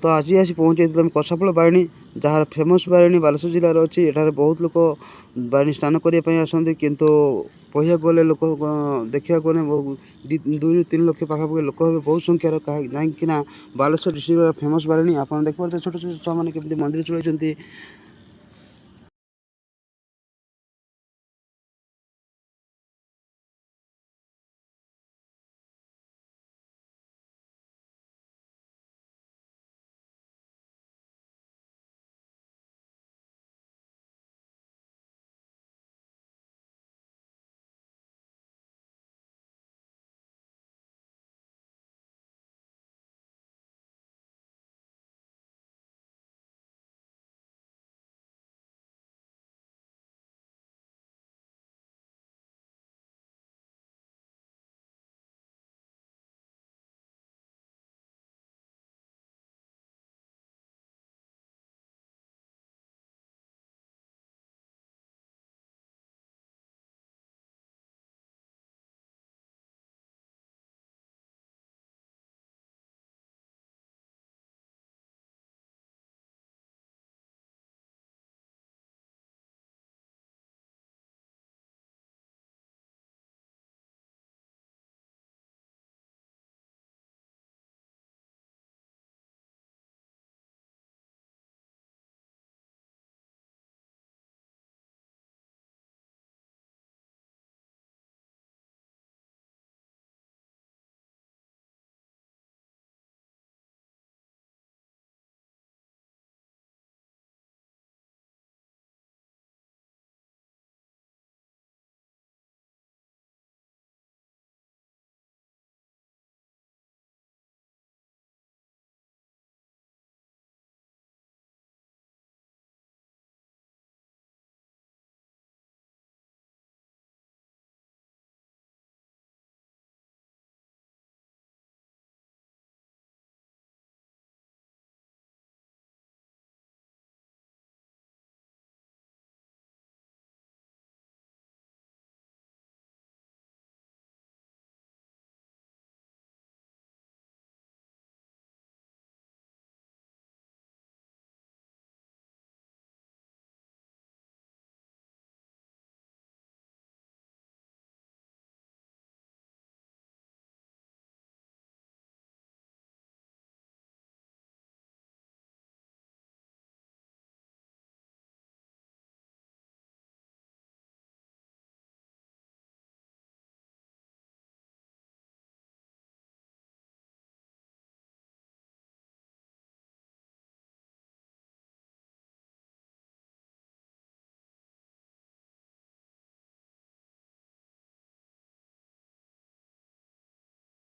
तो आज आसी पहुँचे आम कसाफल बारिणी जार फेमस बारिणी बालेश्वर जिलार अच्छी एठार बहुत लोक बारिणी स्नान करने आसती किंतु कह गले लोक देखा गले 2-3 लक्ष पाखापाखि लोक हे बहुत संख्यार कहीं बालेश्वर डिस्ट्रिक्ट फेमस बारिणी आप देखते छोट छोट छुआ मैंने केमती मंदिर चलती